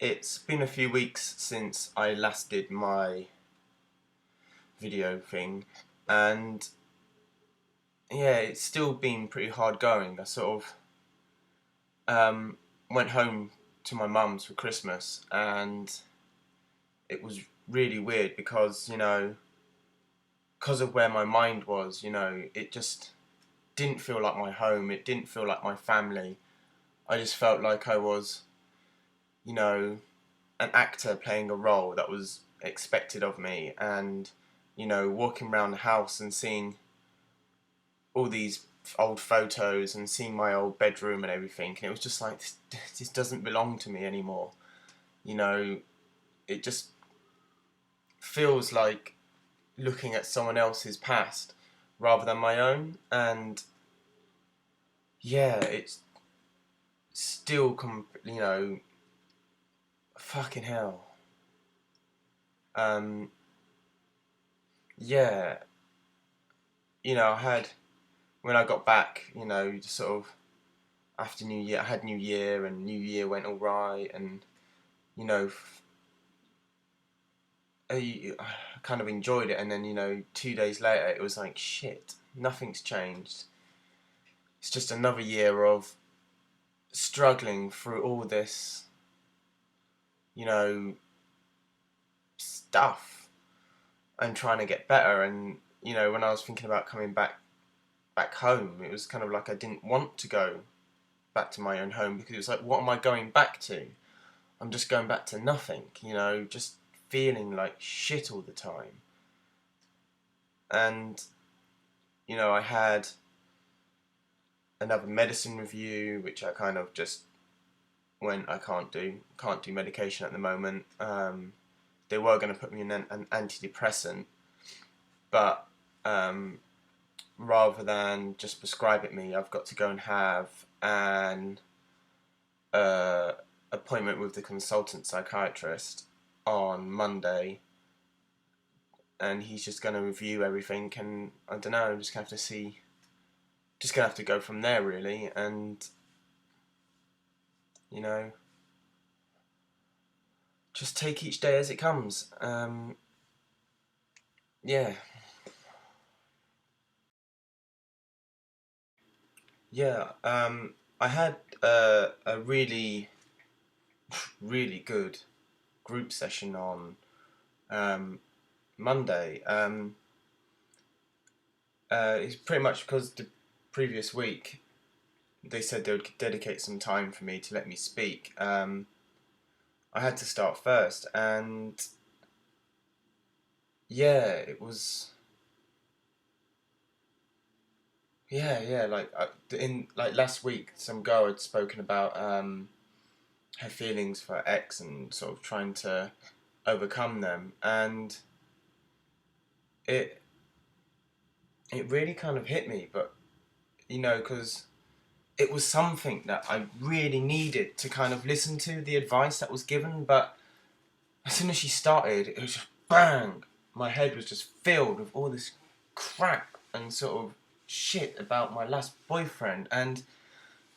It's been a few weeks since I last did my video thing, and yeah, it's still been pretty hard going. I sort of went home to my mum's for Christmas, and it was really weird because, because of where my mind was, it just didn't feel like my home, it didn't feel like my family. I just felt like I was, you know, an actor playing a role that was expected of me, and walking around the house and seeing all these old photos and seeing my old bedroom and everything, and it was just like, this doesn't belong to me anymore. It just feels like looking at someone else's past rather than my own, and yeah, it's still fucking hell. Yeah, I had, when I got back, just sort of after New Year, I had New Year, and New Year went all right, and you know, I kind of enjoyed it, and then 2 days later, it was like, shit, nothing's changed. It's just another year of struggling through all this, stuff, and trying to get better. And when I was thinking about coming back home, it was kind of like I didn't want to go back to my own home, because it was like, what am I going back to? I'm just going back to nothing, just feeling like shit all the time. And I had another medicine review, which I kind of just went, I can't do medication at the moment. They were going to put me in an antidepressant, but rather than just prescribe it me, I've got to go and have an appointment with the consultant psychiatrist on Monday, and he's just going to review everything, and I don't know, I'm just going to have to see, just going to have to go from there really, and just take each day as it comes. Yeah. Yeah, I had a really, really good group session on Monday. It's pretty much because the previous week they said they would dedicate some time for me to let me speak. I had to start first, and yeah, it was, yeah. Like in like last week, some girl had spoken about her feelings for her ex and sort of trying to overcome them, and it it really kind of hit me, but because it was something that I really needed to kind of listen to the advice that was given. But as soon as she started, it was just bang. My head was just filled with all this crap and sort of shit about my last boyfriend, and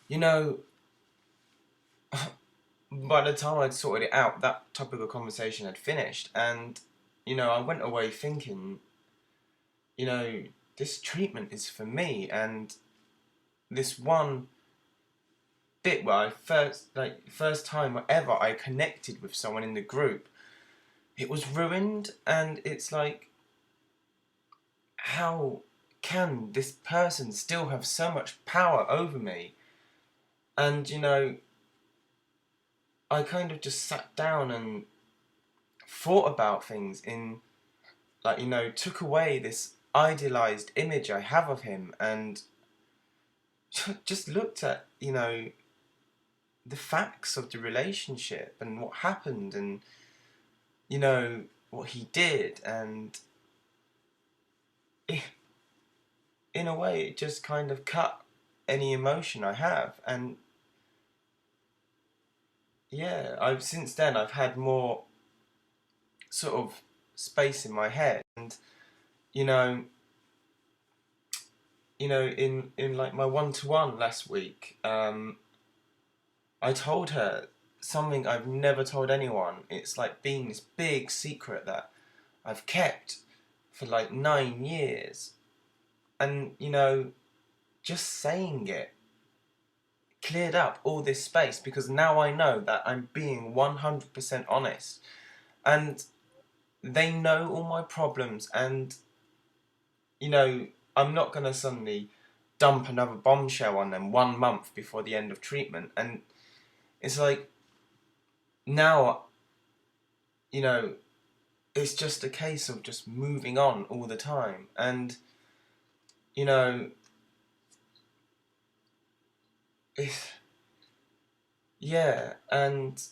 you know, by the time I'd sorted it out, that topic of conversation had finished, and I went away thinking, you know, this treatment is for me, and this one bit where I first time ever I connected with someone in the group, it was ruined, and it's like, how can this person still have so much power over me? And I kind of just sat down and thought about things in, like, took away this idealized image I have of him, and just looked at, the facts of the relationship and what happened, and what he did, and in a way it just kind of cut any emotion I have. And yeah, since then I've had more sort of space in my head, and you know in like my one-to-one last week, I told her something I've never told anyone. It's like being this big secret that I've kept for like 9 years. And, you know, just saying it cleared up all this space, because now I know that I'm being 100% honest. And they know all my problems, and, you know, I'm not going to suddenly dump another bombshell on them 1 month before the end of treatment. And it's like, now, you know, it's just a case of just moving on all the time. And, you know, it's, yeah, and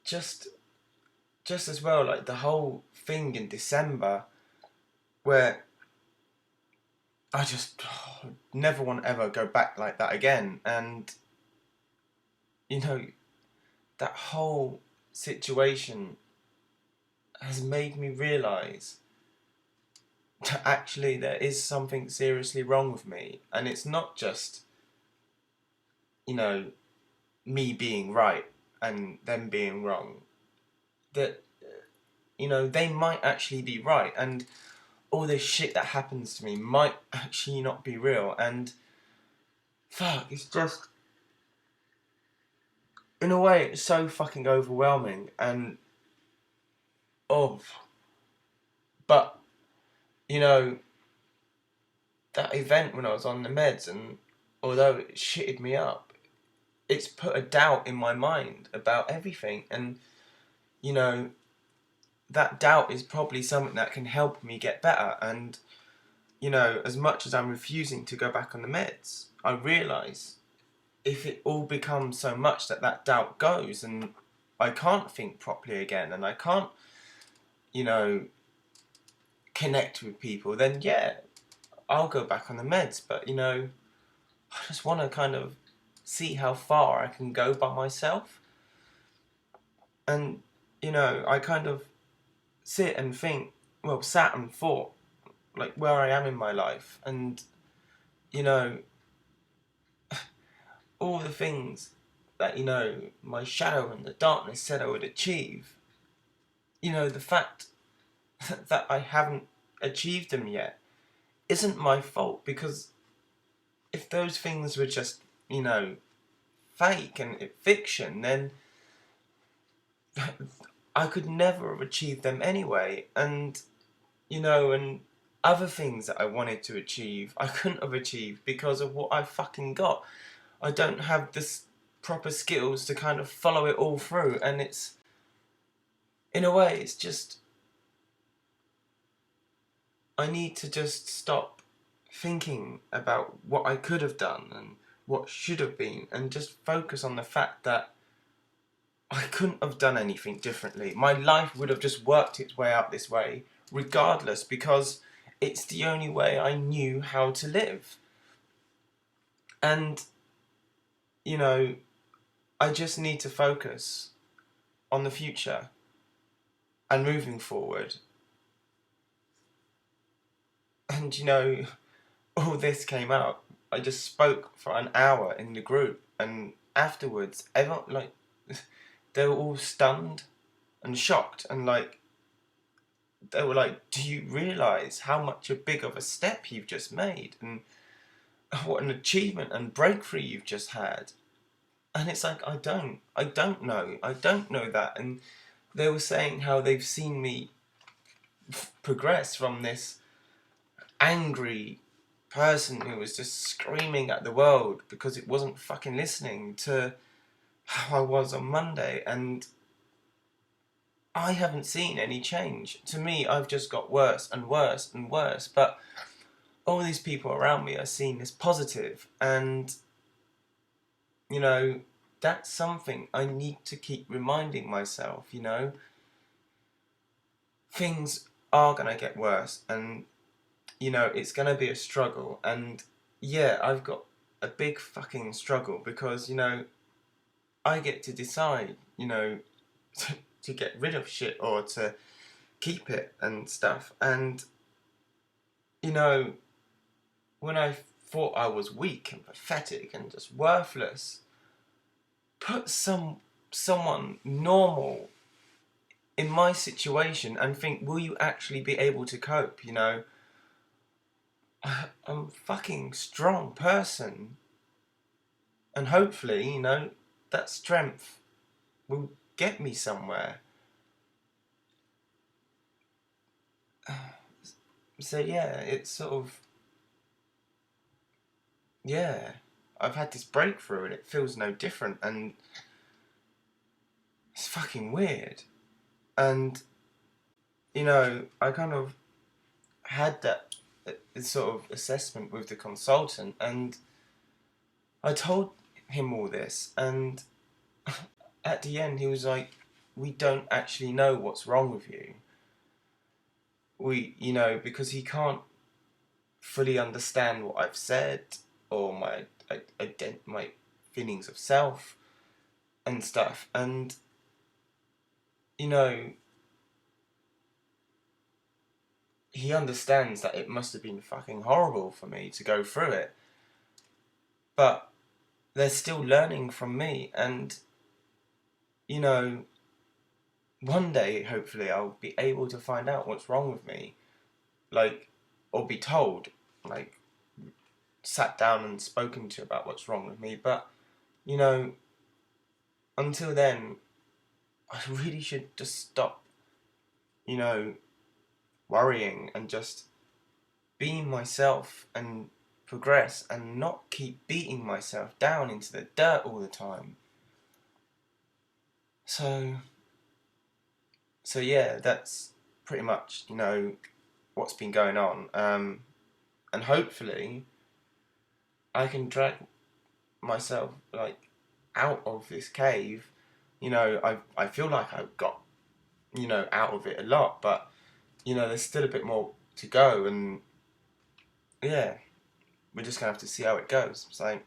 just as well, like the whole thing in December where I just never want to ever go back like that again. And, you know, that whole situation has made me realise that actually there is something seriously wrong with me. And it's not just, you know, me being right and them being wrong. That, you know, they might actually be right, and all this shit that happens to me might actually not be real. And fuck, it's just, in a way, it's so fucking overwhelming. And but, you know, that event when I was on the meds, and although it shitted me up, it's put a doubt in my mind about everything. And, you know, that doubt is probably something that can help me get better. And, you know, as much as I'm refusing to go back on the meds, I realise if it all becomes so much that doubt goes, and I can't think properly again, and I can't, you know, connect with people, then yeah, I'll go back on the meds. But, you know, I just want to kind of see how far I can go by myself. And, you know, I kind of sat and thought, like, where I am in my life. And, you know, all the things that, you know, my shadow and the darkness said I would achieve, you know, the fact that I haven't achieved them yet isn't my fault. Because if those things were just, you know, fake and fiction, then I could never have achieved them anyway. And, you know, and other things that I wanted to achieve, I couldn't have achieved because of what I fucking got. I don't have the proper skills to kind of follow it all through. And it's, in a way, it's just, I need to just stop thinking about what I could have done and what should have been, and just focus on the fact that I couldn't have done anything differently. My life would have just worked its way out this way regardless, because it's the only way I knew how to live. And, you know, I just need to focus on the future and moving forward. And, you know, all this came out. I just spoke for an hour in the group, and afterwards, everyone, like, they were all stunned and shocked, and, like, they were like, do you realise how much a big of a step you've just made, and what an achievement and breakthrough you've just had? And it's like, I don't know that. And they were saying how they've seen me progress from this angry person who was just screaming at the world because it wasn't fucking listening, to how I was on Monday. And I haven't seen any change. To me, I've just got worse and worse and worse. But all these people around me are seeing this positive, and, you know, that's something I need to keep reminding myself. You know, things are gonna get worse, and, you know, it's gonna be a struggle. And yeah, I've got a big fucking struggle, because, you know, I get to decide, you know, to get rid of shit or to keep it and stuff. And, you know, when I thought I was weak and pathetic and just worthless, put someone normal in my situation and think, will you actually be able to cope? You know, I'm a fucking strong person, and hopefully, you know, that strength will get me somewhere. So yeah, it's sort of, yeah, I've had this breakthrough and it feels no different, and it's fucking weird. And you know, I kind of had that sort of assessment with the consultant, and I told him all this, and at the end he was like, we don't actually know what's wrong with you. You know, because he can't fully understand what I've said, or my feelings of self and stuff. And you know, he understands that it must have been fucking horrible for me to go through it, but they're still learning from me. And you know, one day hopefully I'll be able to find out what's wrong with me, like, or be told, like, sat down and spoken to about what's wrong with me. But you know, until then, I really should just stop, you know, worrying and just being myself and progress, and not keep beating myself down into the dirt all the time. So yeah, that's pretty much, you know, what's been going on. And hopefully I can drag myself, like, out of this cave. You know, I feel like I've got, you know, out of it a lot, but you know, there's still a bit more to go, and yeah, we're just gonna have to see how it goes. So